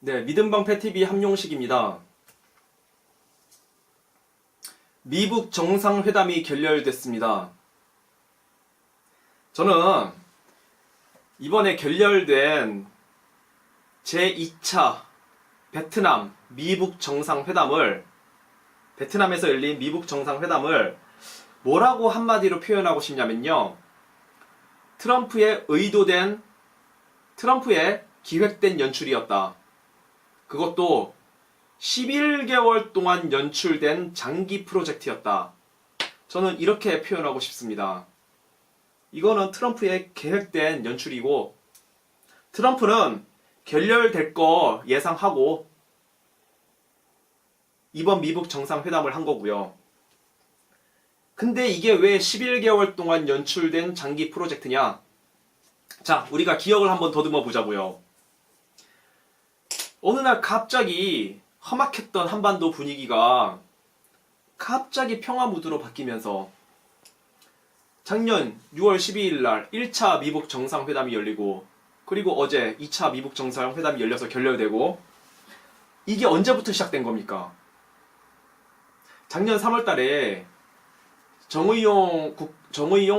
네, 믿음방패TV 함용식입니다. 미북 정상회담이 결렬됐습니다. 저는 이번에 결렬된 제2차 베트남 미북 정상회담을, 베트남에서 열린 미북 정상회담을 뭐라고 한마디로 표현하고 싶냐면요. 트럼프의 기획된 연출이었다. 그것도 11개월 동안 연출된 장기 프로젝트였다. 저는 이렇게 표현하고 싶습니다. 이거는 트럼프의 계획된 연출이고, 트럼프는 결렬될 거 예상하고 이번 미북 정상회담을 한 거고요. 근데 이게 왜 11개월 동안 연출된 장기 프로젝트냐? 자, 우리가 기억을 한번 더듬어 보자고요. 어느 날 갑자기 험악했던 한반도 분위기가 갑자기 평화 무드로 바뀌면서 작년 6월 12일 날 1차 미북 정상회담이 열리고, 그리고 어제 2차 미북 정상회담이 열려서 결렬되고, 이게 언제부터 시작된 겁니까? 작년 3월 달에 정의용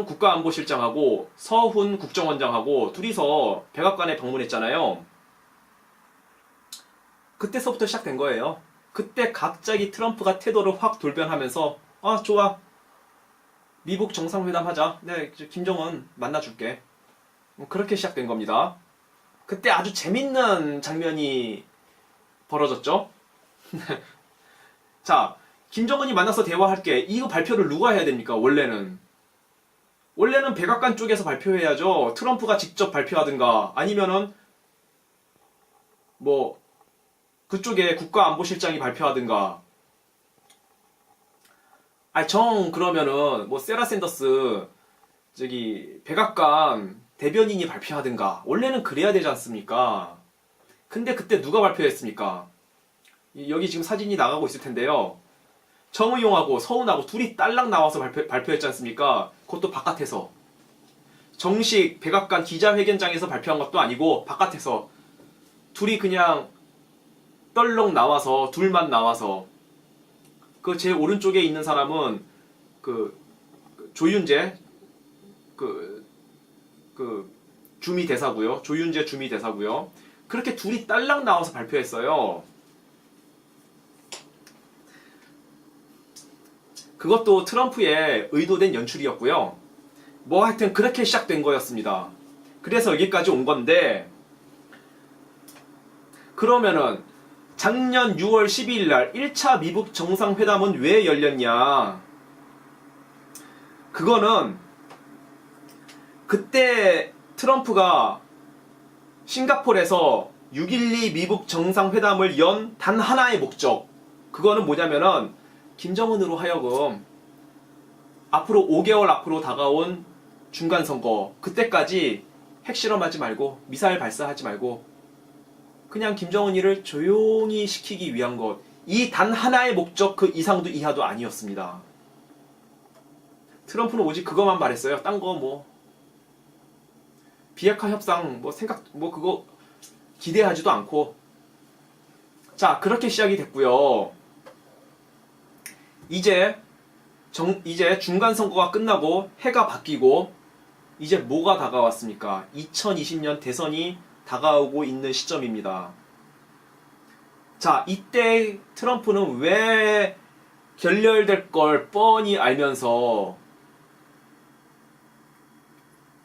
국가안보실장하고 서훈 국정원장하고 둘이서 백악관에 방문했잖아요. 그때서부터 시작된 거예요. 그때 갑자기 트럼프가 태도를 확 돌변하면서 아, 좋아, 미북 정상회담 하자. 네, 김정은 만나줄게. 그렇게 시작된 겁니다. 그때 아주 재밌는 장면이 벌어졌죠. 자, 김정은이 만나서 대화할게. 이거 발표를 누가 해야 됩니까? 원래는 백악관 쪽에서 발표해야죠. 트럼프가 직접 발표하든가 아니면은 뭐 그쪽에 국가안보실장이 발표하든가. 그러면은 뭐 세라 샌더스 백악관 대변인이 발표하든가. 원래는 그래야 되지 않습니까? 근데 그때 누가 발표했습니까? 여기 지금 사진이 나가고 있을 텐데요. 정의용하고 서훈하고 둘이 딸랑 나와서 발표했지 않습니까? 그것도 바깥에서. 정식 백악관 기자회견장에서 발표한 것도 아니고 바깥에서 둘이 그냥 떨렁 나와서, 둘만 나와서. 그 제 오른쪽에 있는 사람은 조윤재 주미 대사고요. 조윤재 주미 대사고요. 그렇게 둘이 딸랑 나와서 발표했어요. 그것도 트럼프의 의도된 연출이었고요. 뭐 하여튼 그렇게 시작된 거였습니다. 그래서 여기까지 온 건데, 그러면은 작년 6월 12일 날 1차 미북 정상회담은 왜 열렸냐? 그거는 그때 트럼프가 싱가포르에서 6.12 미북 정상회담을 연 단 하나의 목적, 그거는 뭐냐면은 김정은으로 하여금 앞으로 5개월 앞으로 다가온 중간선거, 그때까지 핵실험하지 말고 미사일 발사하지 말고 그냥 김정은이를 조용히 시키기 위한 것. 이 단 하나의 목적, 그 이상도 이하도 아니었습니다. 트럼프는 오직 그것만 말했어요. 딴 거 비핵화 협상 그거 기대하지도 않고. 자, 그렇게 시작이 됐고요. 이제 중간 선거가 끝나고 해가 바뀌고 이제 뭐가 다가왔습니까? 2020년 대선이 다가오고 있는 시점입니다. 자, 이때 트럼프는 왜 결렬될 걸 뻔히 알면서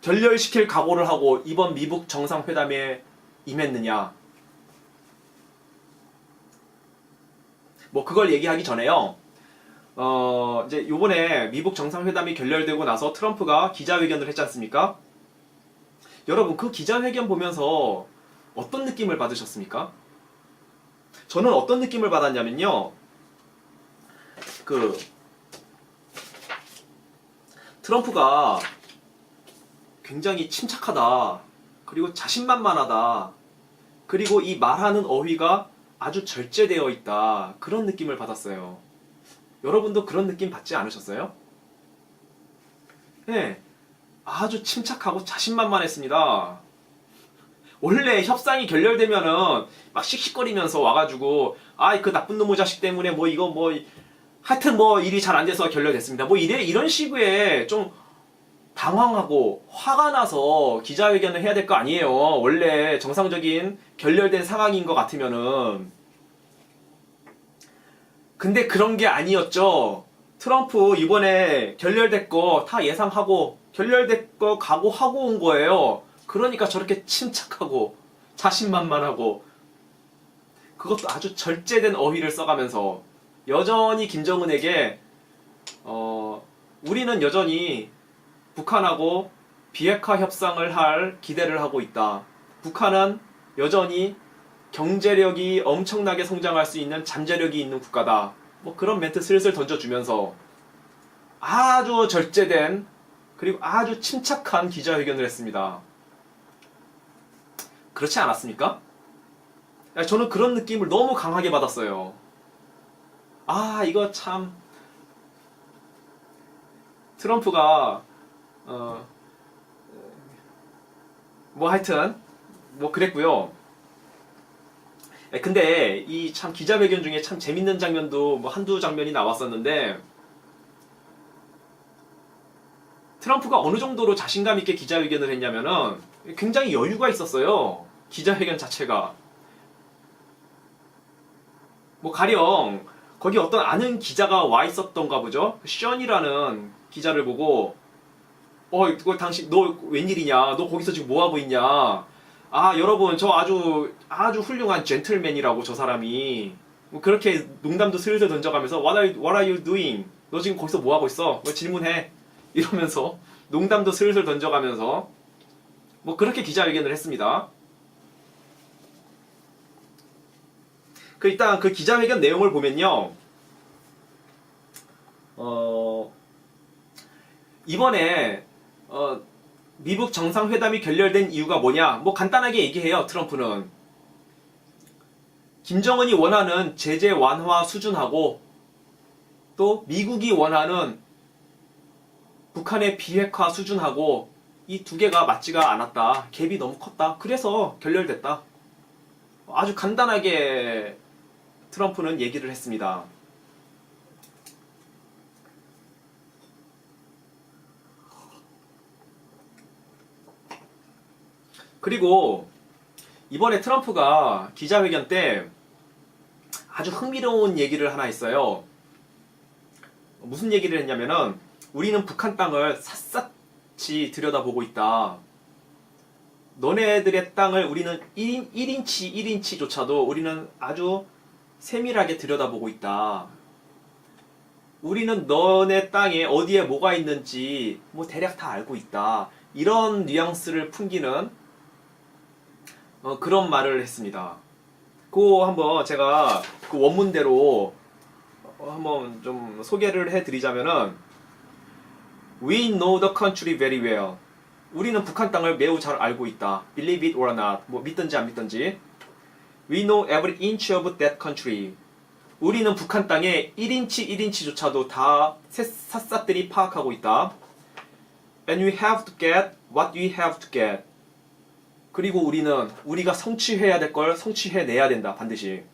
결렬시킬 각오를 하고 이번 미북 정상회담에 임했느냐? 그걸 얘기하기 전에요. 이제 요번에 미북 정상회담이 결렬되고 나서 트럼프가 기자회견을 했지 않습니까? 여러분, 그 기자회견 보면서 어떤 느낌을 받으셨습니까? 저는 어떤 느낌을 받았냐면요. 트럼프가 굉장히 침착하다. 그리고 자신만만하다. 그리고 이 말하는 어휘가 아주 절제되어 있다. 그런 느낌을 받았어요. 여러분도 그런 느낌 받지 않으셨어요? 네. 아주 침착하고 자신만만했습니다. 원래 협상이 결렬되면은 막 씩씩거리면서 와가지고 아 그 나쁜 놈의 자식 때문에 뭐 이거 뭐 하여튼 뭐 일이 잘 안 돼서 결렬됐습니다. 뭐 이런 식의 좀 당황하고 화가 나서 기자회견을 해야 될 거 아니에요. 원래 정상적인 결렬된 상황인 것 같으면은. 근데 그런 게 아니었죠. 트럼프 이번에 결렬됐고 다 예상하고 결렬됐고 각오하고 온 거예요. 그러니까 저렇게 침착하고 자신만만하고 그것도 아주 절제된 어휘를 써가면서 여전히 김정은에게 우리는 여전히 북한하고 비핵화 협상을 할 기대를 하고 있다. 북한은 여전히 경제력이 엄청나게 성장할 수 있는 잠재력이 있는 국가다. 뭐 그런 멘트 슬슬 던져주면서 아주 절제된 그리고 아주 침착한 기자회견을 했습니다. 그렇지 않았습니까? 저는 그런 느낌을 너무 강하게 받았어요. 아 이거 참 트럼프가 뭐 하여튼 뭐 그랬고요. 근데 이 참 기자회견 중에 참 재밌는 장면도 뭐 한두 장면이 나왔었는데 트럼프가 어느 정도로 자신감 있게 기자회견을 했냐면은 굉장히 여유가 있었어요. 기자회견 자체가. 뭐 가령 거기 어떤 아는 기자가 와 있었던가 보죠. 션이라는 기자를 보고 이거 당신 너 웬일이냐? 너 거기서 지금 뭐 하고 있냐? 아 여러분 저 아주 훌륭한 젠틀맨이라고 저 사람이 뭐 그렇게 농담도 슬슬 던져가면서 what are you doing? 너 지금 거기서 뭐 하고 있어? 뭐 질문해 이러면서 농담도 슬슬 던져가면서 뭐 그렇게 기자회견을 했습니다. 일단 그 기자회견 내용을 보면요. 이번에 미북 정상회담이 결렬된 이유가 뭐냐? 뭐 간단하게 얘기해요. 트럼프는 김정은이 원하는 제재 완화 수준하고 또 미국이 원하는 북한의 비핵화 수준하고 이 두 개가 맞지가 않았다. 갭이 너무 컸다. 그래서 결렬됐다. 아주 간단하게 트럼프는 얘기를 했습니다. 그리고 이번에 트럼프가 기자회견 때 아주 흥미로운 얘기를 하나 했어요. 무슨 얘기를 했냐면은 우리는 북한 땅을 샅샅이 들여다보고 있다. 너네들의 땅을 우리는 1인치조차도 우리는 아주 세밀하게 들여다보고 있다. 우리는 너네 땅에 어디에 뭐가 있는지 뭐 대략 다 알고 있다. 이런 뉘앙스를 풍기는 그런 말을 했습니다. 그거 한번 제가 그 원문대로 한번 좀 소개를 해드리자면은 We know the country very well. 우리는 북한 땅을 매우 잘 알고 있다. Believe it or not. 뭐 믿든지 안 믿든지. We know every inch of that country. 우리는 북한 땅의 1인치조차도 다 샅샅들이 파악하고 있다. And we have to get what we have to get. 그리고 우리는 우리가 성취해야 될 걸 성취해내야 된다. 반드시.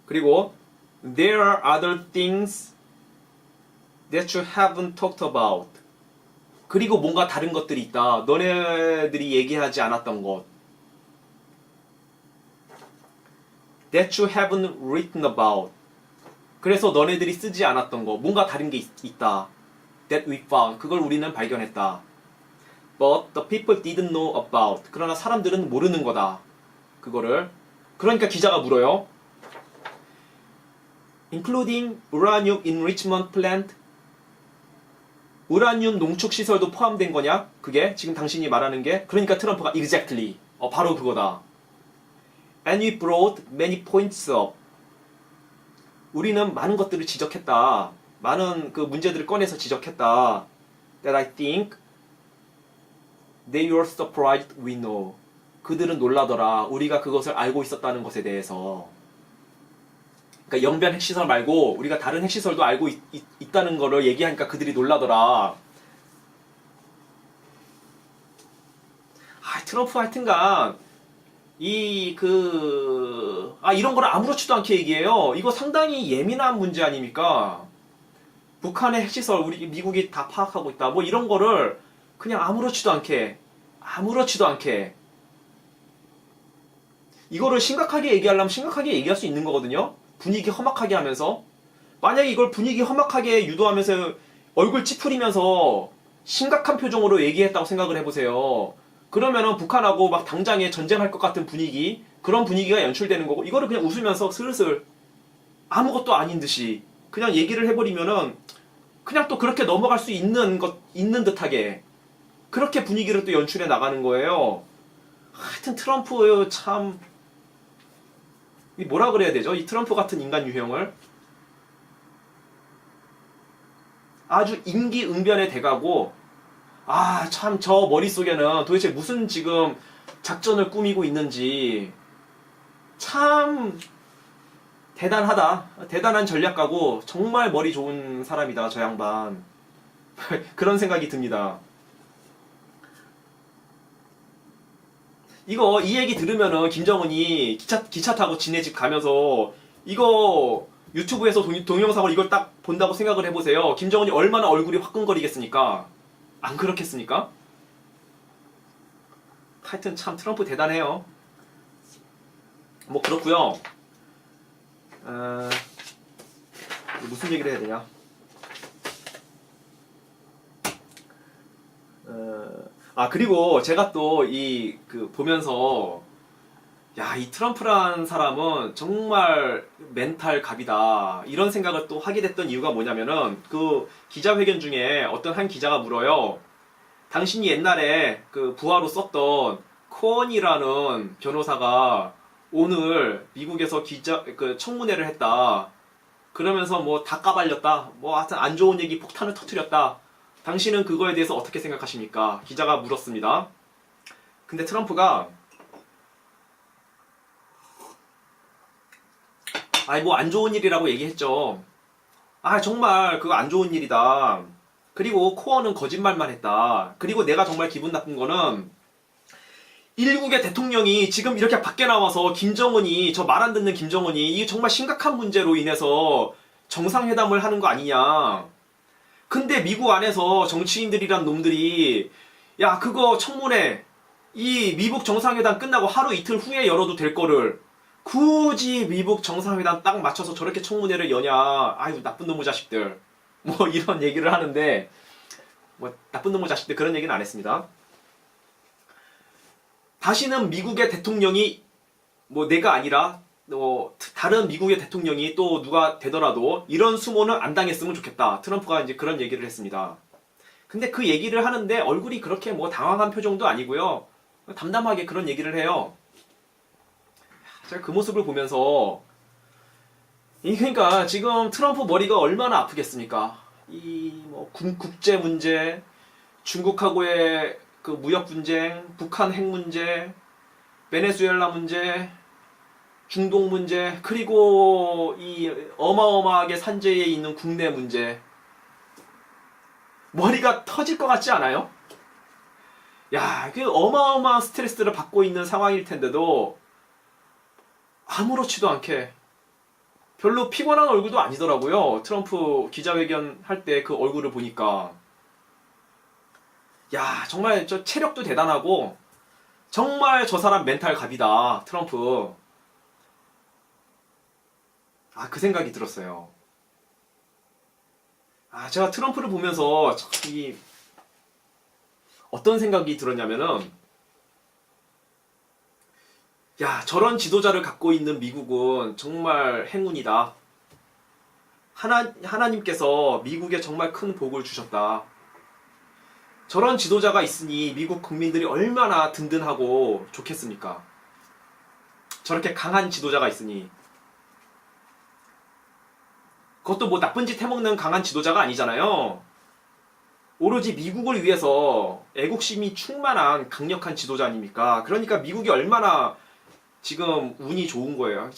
그리고 There are other things that you haven't talked about. 그리고 뭔가 다른 것들이 있다. 너네들이 얘기하지 않았던 것. That you haven't written about. 그래서 너네들이 쓰지 않았던 거. 뭔가 다른 게 있다. That we found. 그걸 우리는 발견했다. But the people didn't know about. 그러나 사람들은 모르는 거다. 그거를. 그러니까 기자가 물어요. Including uranium enrichment plant. 우라늄 농축 시설도 포함된 거냐? 그게 지금 당신이 말하는 게. 그러니까 트럼프가 exactly. 바로 그거다. And we brought many points up. 우리는 많은 것들을 지적했다. 많은 그 문제들을 꺼내서 지적했다. That I think they were surprised we know. 그들은 놀라더라. 우리가 그것을 알고 있었다는 것에 대해서. 그러니까 영변 핵시설 말고 우리가 다른 핵시설도 알고 있다는 거를 얘기하니까 그들이 놀라더라. 트럼프 하여튼간 이런 걸 아무렇지도 않게 얘기해요. 이거 상당히 예민한 문제 아닙니까? 북한의 핵시설 우리 미국이 다 파악하고 있다. 뭐 이런 거를 그냥 아무렇지도 않게 이거를 심각하게 얘기하려면 심각하게 얘기할 수 있는 거거든요. 분위기 험악하게 하면서. 만약에 이걸 분위기 험악하게 유도하면서 얼굴 찌푸리면서 심각한 표정으로 얘기했다고 생각을 해보세요. 그러면은 북한하고 막 당장에 전쟁할 것 같은 분위기, 그런 분위기가 연출되는 거고, 이거를 그냥 웃으면서 슬슬 아무것도 아닌 듯이 그냥 얘기를 해버리면은 그냥 또 그렇게 넘어갈 수 있는 듯하게 그렇게 분위기를 또 연출해 나가는 거예요. 하여튼 트럼프 참, 뭐라 그래야 되죠? 이 트럼프 같은 인간 유형을 아주 임기응변에 돼가고, 참 저 머릿속에는 도대체 무슨 지금 작전을 꾸미고 있는지 참 대단한 전략가고 정말 머리 좋은 사람이다 저 양반. 그런 생각이 듭니다. 이 얘기 들으면은 김정은이 기차 타고 지네 집 가면서 이거 유튜브에서 동영상을 이걸 딱 본다고 생각을 해보세요. 김정은이 얼마나 얼굴이 화끈거리겠습니까? 안 그렇겠습니까? 하여튼 참 트럼프 대단해요. 뭐 그렇고요. 무슨 얘기를 해야 되냐? 그리고 제가 또 보면서 이 트럼프란 사람은 정말 멘탈 갑이다 이런 생각을 또 하게 됐던 이유가 뭐냐면은 그 기자회견 중에 어떤 한 기자가 물어요. 당신이 옛날에 그 부하로 썼던 코언이라는 변호사가 오늘 미국에서 청문회를 했다. 그러면서 뭐 다 까발렸다. 뭐 하여튼 안 좋은 얘기 폭탄을 터뜨렸다. 당신은 그거에 대해서 어떻게 생각하십니까? 기자가 물었습니다. 근데 트럼프가 뭐 안 좋은 일이라고 얘기했죠. 정말 그거 안 좋은 일이다. 그리고 코어는 거짓말만 했다. 그리고 내가 정말 기분 나쁜 거는 일국의 대통령이 지금 이렇게 밖에 나와서 저 말 안 듣는 김정은이 이게 정말 심각한 문제로 인해서 정상회담을 하는 거 아니냐. 근데 미국 안에서 정치인들이란 놈들이 그거 청문회 이 미국 정상회담 끝나고 하루 이틀 후에 열어도 될 거를 굳이 미국 정상회담 딱 맞춰서 저렇게 청문회를 여냐. 아유 나쁜 놈의 자식들. 뭐 이런 얘기를 하는데 뭐 나쁜 놈의 자식들 그런 얘기는 안 했습니다. 다시는 미국의 대통령이 내가 아니라 다른 미국의 대통령이 또 누가 되더라도 이런 수모는 안 당했으면 좋겠다. 트럼프가 이제 그런 얘기를 했습니다. 근데 그 얘기를 하는데 얼굴이 그렇게 당황한 표정도 아니고요. 담담하게 그런 얘기를 해요. 제가 그 모습을 보면서 그러니까 지금 트럼프 머리가 얼마나 아프겠습니까? 국제 문제, 중국하고의 그 무역 분쟁, 북한 핵 문제, 베네수엘라 문제, 중동 문제, 그리고 이 어마어마하게 산재에 있는 국내 문제. 머리가 터질 것 같지 않아요? 그 어마어마한 스트레스를 받고 있는 상황일 텐데도 아무렇지도 않게 별로 피곤한 얼굴도 아니더라고요. 트럼프 기자회견 할 때 그 얼굴을 보니까. 정말 저 체력도 대단하고 정말 저 사람 멘탈 갑이다. 트럼프. 그 생각이 들었어요. 제가 트럼프를 보면서 어떤 생각이 들었냐면은 저런 지도자를 갖고 있는 미국은 정말 행운이다. 하나님께서 미국에 정말 큰 복을 주셨다. 저런 지도자가 있으니 미국 국민들이 얼마나 든든하고 좋겠습니까? 저렇게 강한 지도자가 있으니. 그것도 나쁜 짓 해먹는 강한 지도자가 아니잖아요. 오로지 미국을 위해서 애국심이 충만한 강력한 지도자 아닙니까? 그러니까 미국이 얼마나 지금 운이 좋은 거예요.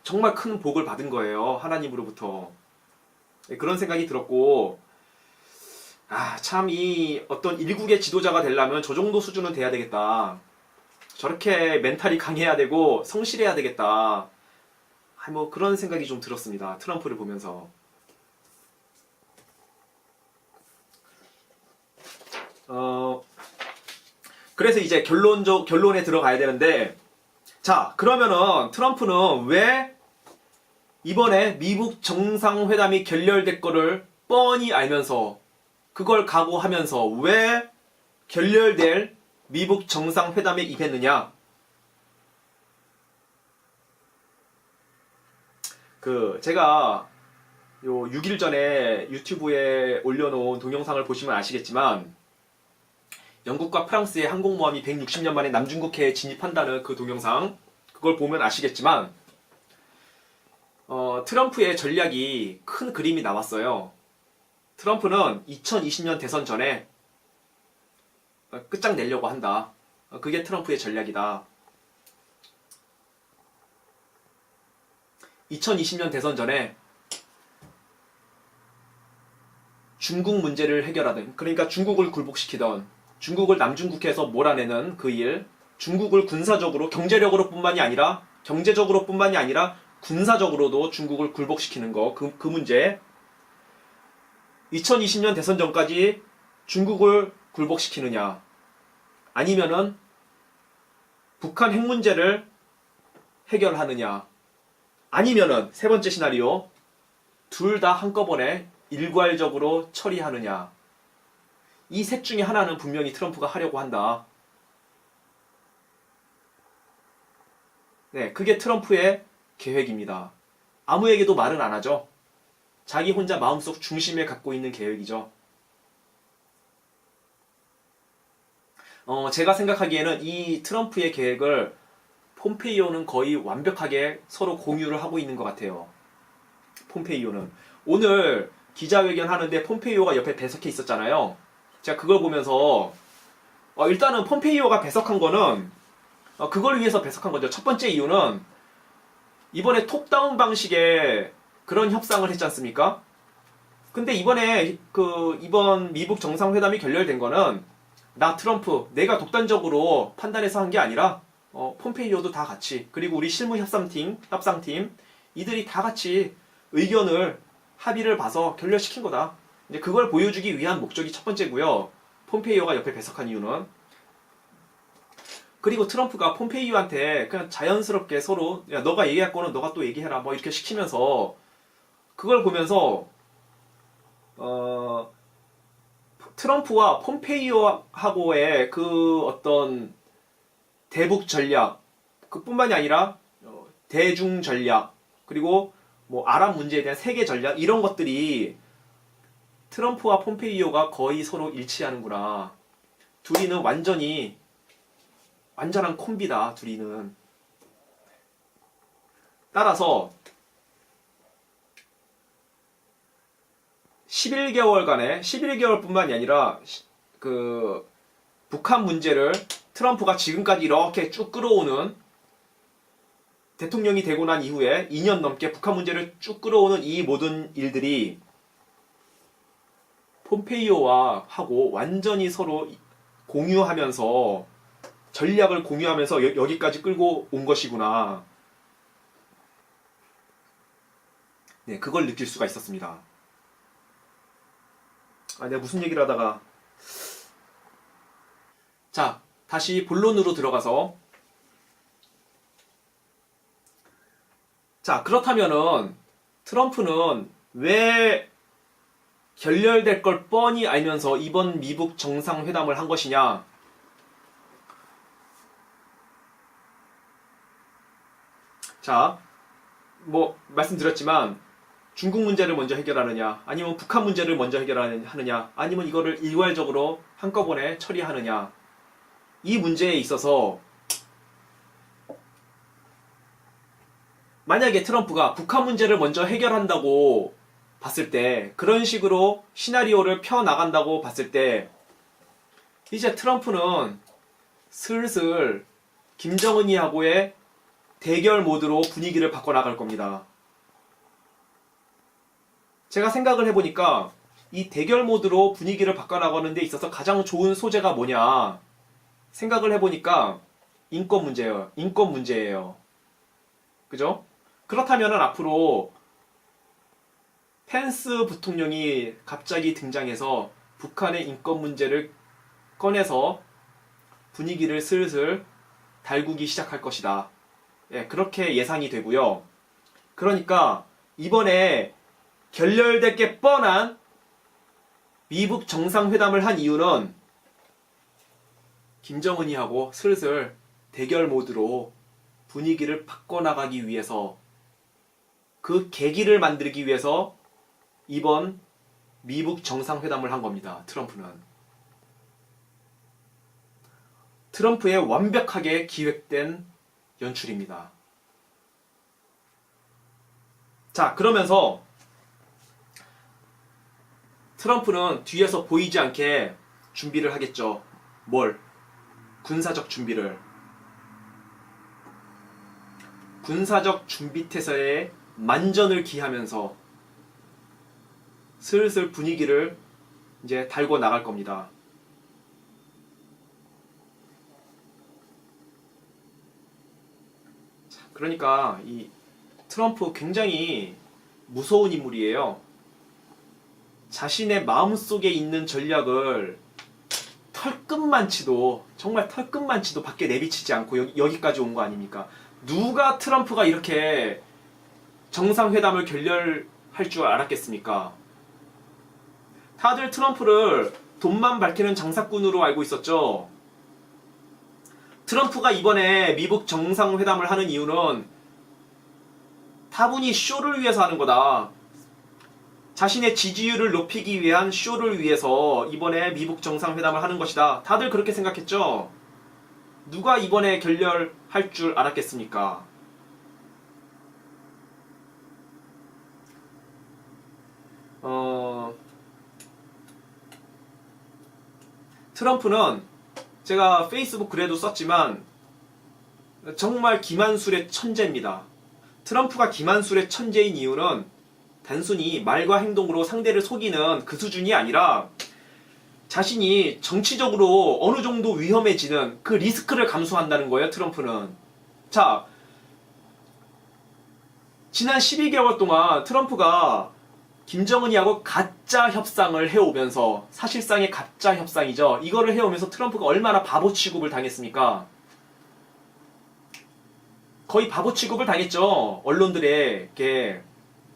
정말 큰 복을 받은 거예요. 하나님으로부터. 네, 그런 생각이 들었고, 참 이 어떤 일국의 지도자가 되려면 저 정도 수준은 돼야 되겠다. 저렇게 멘탈이 강해야 되고 성실해야 되겠다. 뭐 그런 생각이 좀 들었습니다. 트럼프를 보면서. 그래서 이제 결론에 들어가야 되는데, 자, 그러면은 트럼프는 왜 이번에 미국 정상회담이 결렬될 거를 뻔히 알면서 그걸 각오하면서 왜 결렬될 미국 정상회담에 임했느냐? 제가 요 6일 전에 유튜브에 올려놓은 동영상을 보시면 아시겠지만, 영국과 프랑스의 항공모함이 160년 만에 남중국해에 진입한다는 그 동영상, 그걸 보면 아시겠지만, 트럼프의 전략이 큰 그림이 나왔어요. 트럼프는 2020년 대선 전에 끝장내려고 한다. 그게 트럼프의 전략이다. 2020년 대선 전에 중국 문제를 해결하든, 그러니까 중국을 굴복시키던, 중국을 남중국해에서 몰아내는 그 일, 중국을 군사적으로, 경제적으로뿐만이 아니라 군사적으로도 중국을 굴복시키는 거, 그 문제. 2020년 대선 전까지 중국을 굴복시키느냐, 아니면은 북한 핵 문제를 해결하느냐, 아니면은 세 번째 시나리오, 둘 다 한꺼번에 일괄적으로 처리하느냐. 이 셋 중에 하나는 분명히 트럼프가 하려고 한다. 네, 그게 트럼프의 계획입니다. 아무에게도 말은 안 하죠. 자기 혼자 마음속 중심에 갖고 있는 계획이죠. 제가 생각하기에는 이 트럼프의 계획을 폼페이오는 거의 완벽하게 서로 공유를 하고 있는 것 같아요. 폼페이오는. 오늘 기자회견 하는데 폼페이오가 옆에 배석해 있었잖아요. 제가 그걸 보면서 일단은 폼페이오가 배석한 거는 그걸 위해서 배석한 거죠. 첫 번째 이유는 이번에 톱다운 방식의 그런 협상을 했지 않습니까? 근데 이번에 이번 미국 정상회담이 결렬된 거는 트럼프, 내가 독단적으로 판단해서 한 게 아니라 폼페이오도 다 같이, 그리고 우리 실무 협상팀 이들이 다 같이 의견을 합의를 봐서 결렬시킨 거다. 이제 그걸 보여주기 위한 목적이 첫 번째고요. 폼페이오가 옆에 배석한 이유는. 그리고 트럼프가 폼페이오한테 그냥 자연스럽게 서로, 야, 너가 얘기할 거는 너가 또 얘기해라, 뭐 이렇게 시키면서, 그걸 보면서 트럼프와 폼페이오하고의 그 어떤 대북 전략, 그뿐만이 아니라 대중 전략, 그리고 뭐 아랍 문제에 대한 세계 전략, 이런 것들이 트럼프와 폼페이오가 거의 서로 일치하는구나. 둘이는 완전한 콤비다, 둘이는. 따라서 11개월뿐만이 아니라 북한 문제를 트럼프가 지금까지 이렇게 쭉 끌어오는, 대통령이 되고 난 이후에 2년 넘게 북한 문제를 쭉 끌어오는 이 모든 일들이 폼페이오와 하고 완전히 서로 공유하면서, 전략을 공유하면서 여기까지 끌고 온 것이구나. 네, 그걸 느낄 수가 있었습니다. 내가 무슨 얘기를 하다가. 자, 다시 본론으로 들어가서. 자, 그렇다면은 트럼프는 왜 결렬될 걸 뻔히 알면서 이번 미국 정상회담을 한 것이냐? 자, 뭐 말씀드렸지만 중국 문제를 먼저 해결하느냐, 아니면 북한 문제를 먼저 해결하느냐, 아니면 이거를 일괄적으로 한꺼번에 처리하느냐, 이 문제에 있어서 만약에 트럼프가 북한 문제를 먼저 해결한다고 봤을 때, 그런 식으로 시나리오를 펴나간다고 봤을 때, 이제 트럼프는 슬슬 김정은이하고의 대결 모드로 분위기를 바꿔나갈 겁니다. 제가 생각을 해보니까 이 대결 모드로 분위기를 바꿔나가는 데 있어서 가장 좋은 소재가 뭐냐 생각을 해보니까 인권 문제예요. 인권 문제예요. 그죠? 그렇다면 앞으로 펜스 부통령이 갑자기 등장해서 북한의 인권 문제를 꺼내서 분위기를 슬슬 달구기 시작할 것이다. 예, 그렇게 예상이 되고요. 그러니까 이번에 결렬될 게 뻔한 미북 정상회담을 한 이유는 김정은이하고 슬슬 대결 모드로 분위기를 바꿔나가기 위해서, 그 계기를 만들기 위해서 이번 미북 정상회담을 한 겁니다. 트럼프는. 트럼프의 완벽하게 기획된 연출입니다. 자, 그러면서 트럼프는 뒤에서 보이지 않게 준비를 하겠죠. 뭘? 군사적 준비를. 군사적 준비태세에 만전을 기하면서 슬슬 분위기를 이제 달고 나갈 겁니다. 자, 그러니까 이 트럼프 굉장히 무서운 인물이에요. 자신의 마음속에 있는 전략을 털끝만치도, 정말 털끝만치도 밖에 내비치지 않고 여기까지 온 거 아닙니까? 누가 트럼프가 이렇게 정상회담을 결렬할 줄 알았겠습니까? 다들 트럼프를 돈만 밝히는 장사꾼으로 알고 있었죠. 트럼프가 이번에 미북 정상회담을 하는 이유는 다분히 쇼를 위해서 하는 거다. 자신의 지지율을 높이기 위한 쇼를 위해서 이번에 미북 정상회담을 하는 것이다. 다들 그렇게 생각했죠? 누가 이번에 결렬할 줄 알았겠습니까? 트럼프는 제가 페이스북 글에도 썼지만 정말 기만술의 천재입니다. 트럼프가 기만술의 천재인 이유는 단순히 말과 행동으로 상대를 속이는 그 수준이 아니라 자신이 정치적으로 어느 정도 위험해지는 그 리스크를 감수한다는 거예요, 트럼프는. 자, 지난 12개월 동안 트럼프가 김정은이하고 가짜 협상을 해오면서, 사실상의 가짜 협상이죠. 이거를 해오면서 트럼프가 얼마나 바보 취급을 당했습니까? 거의 바보 취급을 당했죠. 언론들에게.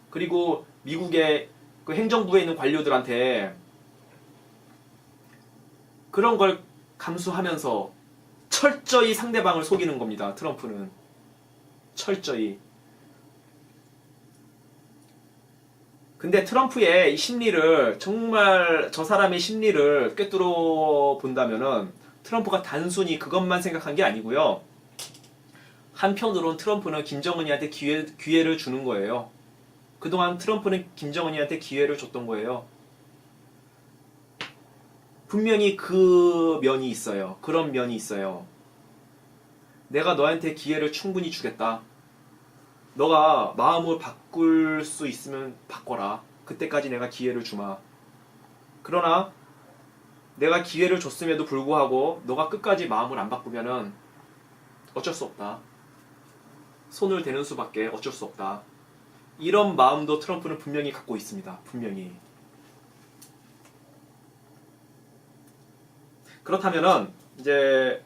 그리고 미국의 그 행정부에 있는 관료들한테. 그런 걸 감수하면서 철저히 상대방을 속이는 겁니다. 트럼프는. 철저히. 근데 트럼프의 이 심리를, 정말 저 사람의 심리를 꿰뚫어 본다면은 트럼프가 단순히 그것만 생각한 게 아니고요. 한편으론 트럼프는 김정은이한테 기회를 주는 거예요. 그동안 트럼프는 김정은이한테 기회를 줬던 거예요. 분명히 그 면이 있어요. 그런 면이 있어요. 내가 너한테 기회를 충분히 주겠다. 너가 마음을 바꿀 수 있으면 바꿔라. 그때까지 내가 기회를 주마. 그러나 내가 기회를 줬음에도 불구하고 너가 끝까지 마음을 안 바꾸면은 어쩔 수 없다. 손을 대는 수밖에 어쩔 수 없다. 이런 마음도 트럼프는 분명히 갖고 있습니다. 분명히. 그렇다면은 이제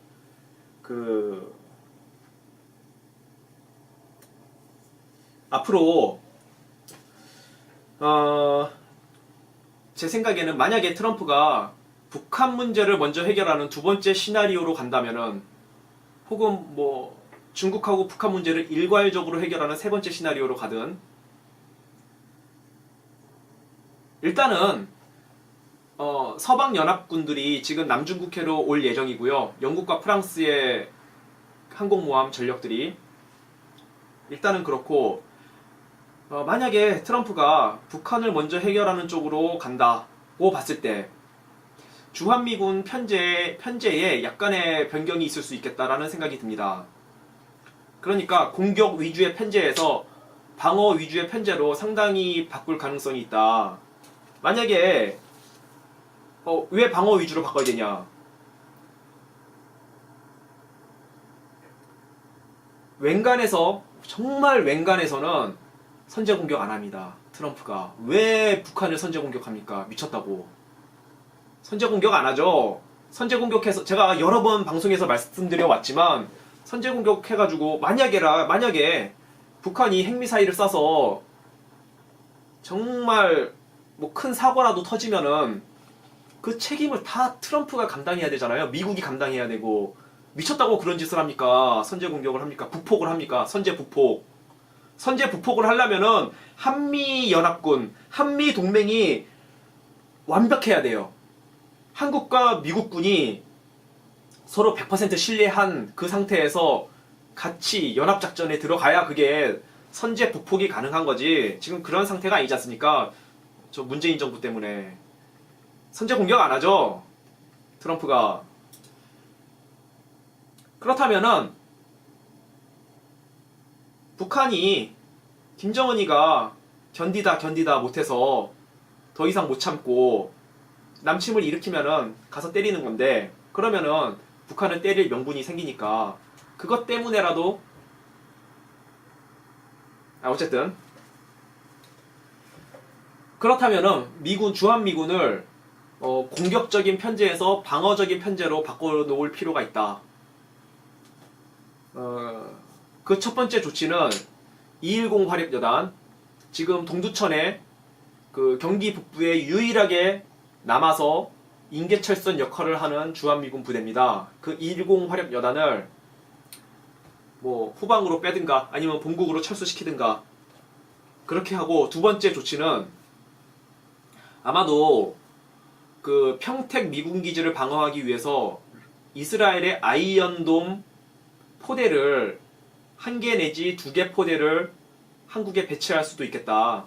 앞으로 제 생각에는 만약에 트럼프가 북한 문제를 먼저 해결하는 두 번째 시나리오로 간다면은, 혹은 뭐 중국하고 북한 문제를 일괄적으로 해결하는 세 번째 시나리오로 가든, 일단은 서방 연합군들이 지금 남중국해로 올 예정이고요. 영국과 프랑스의 항공모함 전력들이. 일단은 그렇고, 만약에 트럼프가 북한을 먼저 해결하는 쪽으로 간다고 봤을 때 주한미군 편제에 약간의 변경이 있을 수 있겠다라는 생각이 듭니다. 그러니까 공격 위주의 편제에서 방어 위주의 편제로 상당히 바꿀 가능성이 있다. 만약에 왜 방어 위주로 바꿔야 되냐? 웬간에서 정말 웬간에서는 선제 공격 안 합니다. 트럼프가 왜 북한을 선제 공격합니까? 미쳤다고. 선제 공격 안 하죠. 선제 공격해서 제가 여러 번 방송에서 말씀드려 왔지만 선제 공격해가지고 만약에 북한이 핵미사일을 쏴서 정말 뭐 큰 사고라도 터지면은 그 책임을 다 트럼프가 감당해야 되잖아요. 미국이 감당해야 되고. 미쳤다고 그런 짓을 합니까? 선제 공격을 합니까? 부폭을 합니까? 선제 부폭. 선제 부폭을 하려면은 한미연합군, 한미동맹이 완벽해야 돼요. 한국과 미국군이 서로 100% 신뢰한 그 상태에서 같이 연합작전에 들어가야 그게 선제 부폭이 가능한 거지. 지금 그런 상태가 아니지 않습니까? 저 문재인 정부 때문에. 선제 공격 안 하죠? 트럼프가. 그렇다면은 북한이 김정은이가 견디다 못해서 더 이상 못 참고 남침을 일으키면은 가서 때리는 건데, 그러면은 북한은 때릴 명분이 생기니까 그것 때문에라도 어쨌든 그렇다면은 주한미군을 공격적인 편제에서 방어적인 편제로 바꿔놓을 필요가 있다. 그 첫 번째 조치는 210 화력여단, 지금 동두천에 그 경기 북부에 유일하게 남아서 인계철선 역할을 하는 주한미군 부대입니다. 그 210 화력여단을 뭐 후방으로 빼든가 아니면 본국으로 철수시키든가 그렇게 하고, 두 번째 조치는 아마도 그 평택 미군 기지를 방어하기 위해서 이스라엘의 아이언돔 포대를 1개 내지 2개 포대를 한국에 배치할 수도 있겠다.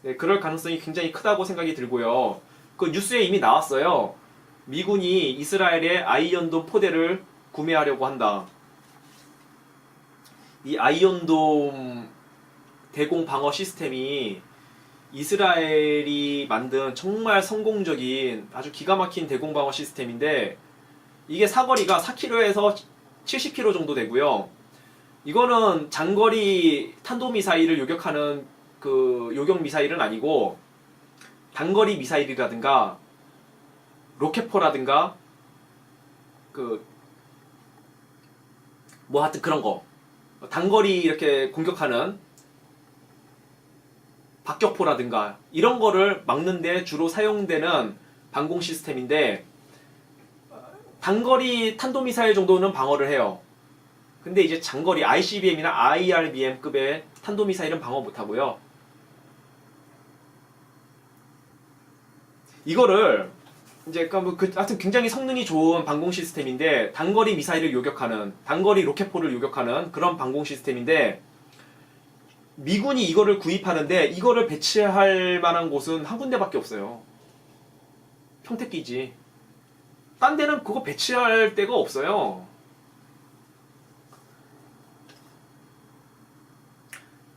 네, 그럴 가능성이 굉장히 크다고 생각이 들고요. 그 뉴스에 이미 나왔어요. 미군이 이스라엘의 아이언돔 포대를 구매하려고 한다. 이 아이언돔 대공 방어 시스템이 이스라엘이 만든 정말 성공적인 아주 기가 막힌 대공 방어 시스템인데, 이게 사거리가 4km에서 70km 정도 되고요. 이거는 장거리 탄도미사일을 요격하는 그 요격 미사일은 아니고, 단거리 미사일이라든가 로켓포라든가 뭐 하여튼 그런 거, 단거리 이렇게 공격하는 박격포라든가 이런 거를 막는데 주로 사용되는 방공 시스템인데, 단거리 탄도미사일 정도는 방어를 해요. 근데 이제 장거리 ICBM이나 IRBM급의 탄도미사일은 방어 못하고요. 이거를 이제 하여튼 굉장히 성능이 좋은 방공 시스템인데, 단거리 미사일을 요격하는, 단거리 로켓포를 요격하는 그런 방공 시스템인데, 미군이 이거를 구입하는데 이거를 배치할 만한 곳은 한 군데밖에 없어요. 평택기지. 딴 데는 그거 배치할 데가 없어요.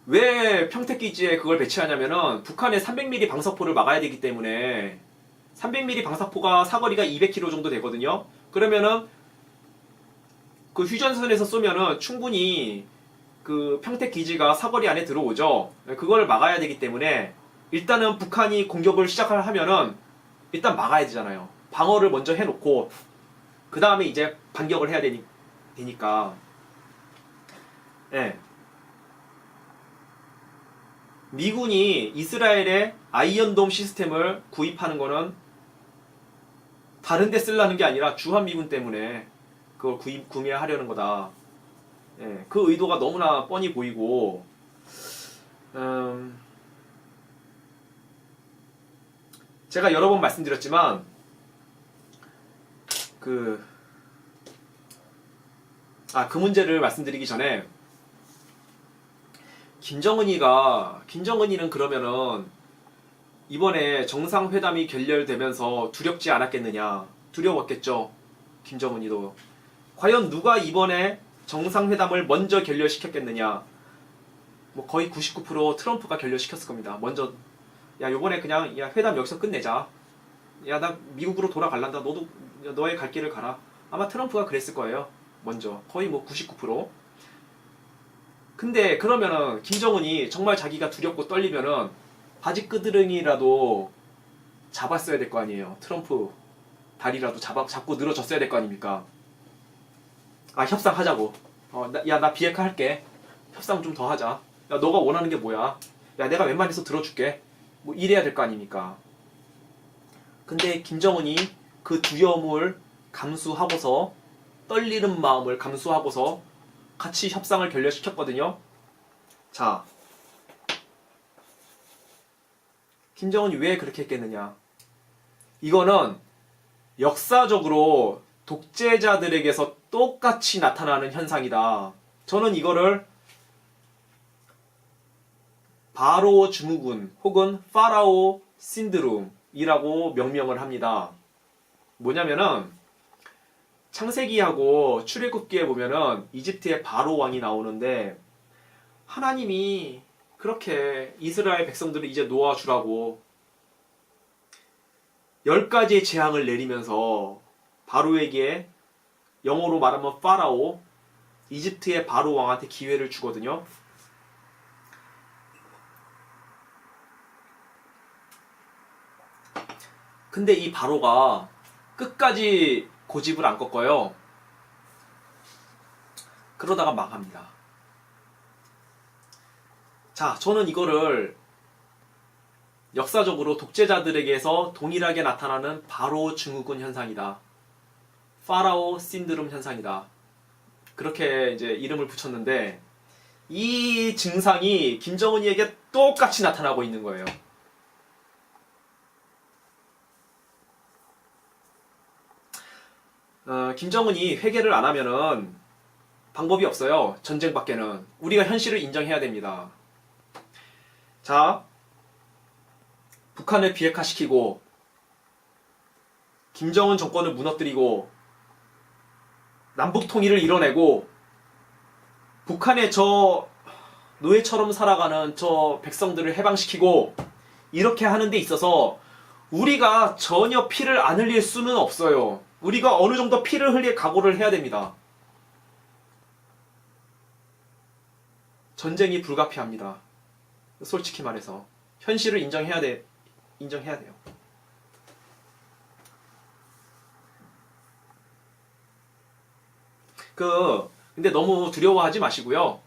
왜 평택기지에 그걸 배치하냐면은 북한의 300mm 방사포를 막아야 되기 때문에. 300mm 방사포가 사거리가 200km 정도 되거든요. 그러면은 그 휴전선에서 쏘면은 충분히 그 평택기지가 사거리 안에 들어오죠. 그걸 막아야 되기 때문에 일단은 북한이 공격을 시작을 하면은 일단 막아야 되잖아요. 방어를 먼저 해놓고 그 다음에 이제 반격을 해야 되니까. 예. 미군이 이스라엘의 아이언돔 시스템을 구입하는 거는 다른 데 쓰려는 게 아니라 주한미군 때문에 그걸 구매하려는 거다. 예, 그 의도가 너무나 뻔히 보이고, 제가 여러 번 말씀드렸지만 그 문제를 말씀드리기 전에, 김정은이는 그러면은 이번에 정상회담이 결렬되면서 두렵지 않았겠느냐. 두려웠겠죠. 김정은이도. 과연 누가 이번에 정상회담을 먼저 결렬시켰겠느냐? 뭐 거의 99% 트럼프가 결렬시켰을 겁니다. 먼저 야 요번에 그냥 야 회담 여기서 끝내자. 야 나 미국으로 돌아갈란다. 너도 너의 갈 길을 가라. 아마 트럼프가 그랬을 거예요. 먼저 거의 뭐 99%. 근데 그러면은 김정은이 정말 자기가 두렵고 떨리면은 바지 끄드렁이라도 잡았어야 될 거 아니에요. 트럼프 다리라도 잡고 늘어졌어야 될 거 아닙니까? 아 협상하자고. 야 나 비핵화 할게. 협상 좀 더 하자. 야 너가 원하는 게 뭐야? 야 내가 웬만해서 들어줄게. 뭐 이래야 될 거 아닙니까? 근데 김정은이 그 두려움을 감수하고서 떨리는 마음을 감수하고서 같이 협상을 결렬시켰거든요. 자, 김정은이 왜 그렇게 했겠느냐? 이거는 역사적으로 독재자들에게서 똑같이 나타나는 현상이다. 저는 이거를 바로 증후군 혹은 파라오 신드롬이라고 명명을 합니다. 뭐냐면은 창세기하고 출애굽기에 보면은 이집트의 바로 왕이 나오는데 하나님이 그렇게 이스라엘 백성들을 이제 놓아주라고 10가지의 재앙을 내리면서 바로에게 영어로 말하면 파라오 이집트의 바로 왕한테 기회를 주거든요. 근데 이 바로가 끝까지 고집을 안 꺾어요. 그러다가 망합니다. 자, 저는 이거를 역사적으로 독재자들에게서 동일하게 나타나는 바로 증후군 현상이다. 파라오 신드롬 현상이다. 그렇게 이제 이름을 붙였는데 이 증상이 김정은이에게 똑같이 나타나고 있는 거예요. 김정은이 회개를 안 하면은 방법이 없어요. 전쟁밖에는. 우리가 현실을 인정해야 됩니다. 자, 북한을 비핵화시키고 김정은 정권을 무너뜨리고 남북 통일을 이뤄내고 북한의 저 노예처럼 살아가는 저 백성들을 해방시키고 이렇게 하는 데 있어서 우리가 전혀 피를 안 흘릴 수는 없어요. 우리가 어느 정도 피를 흘릴 각오를 해야 됩니다. 전쟁이 불가피합니다. 솔직히 말해서 현실을 인정해야 돼요. 근데 너무 두려워하지 마시고요.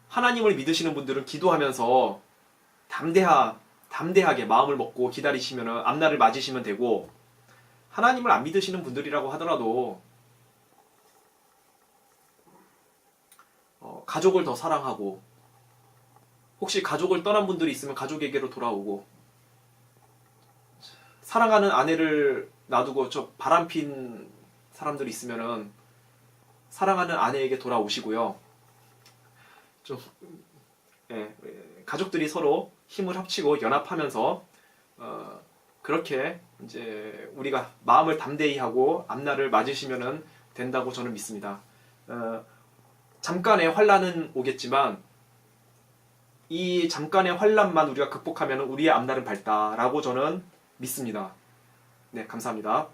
하나님을 믿으시는 분들은 기도하면서 담대하게 마음을 먹고 기다리시면 앞날을 맞으시면 되고, 하나님을 안 믿으시는 분들이라고 하더라도 가족을 더 사랑하고, 혹시 가족을 떠난 분들이 있으면 가족에게로 돌아오고, 사랑하는 아내를 놔두고 저 바람핀 사람들이 있으면은 사랑하는 아내에게 돌아오시고요. 좀 가족들이 서로 힘을 합치고 연합하면서 그렇게 이제 우리가 마음을 담대히 하고 앞날을 맞으시면 된다고 저는 믿습니다. 잠깐의 환란은 오겠지만 이 잠깐의 환란만 우리가 극복하면 우리의 앞날은 밝다라고 저는 믿습니다. 네, 감사합니다.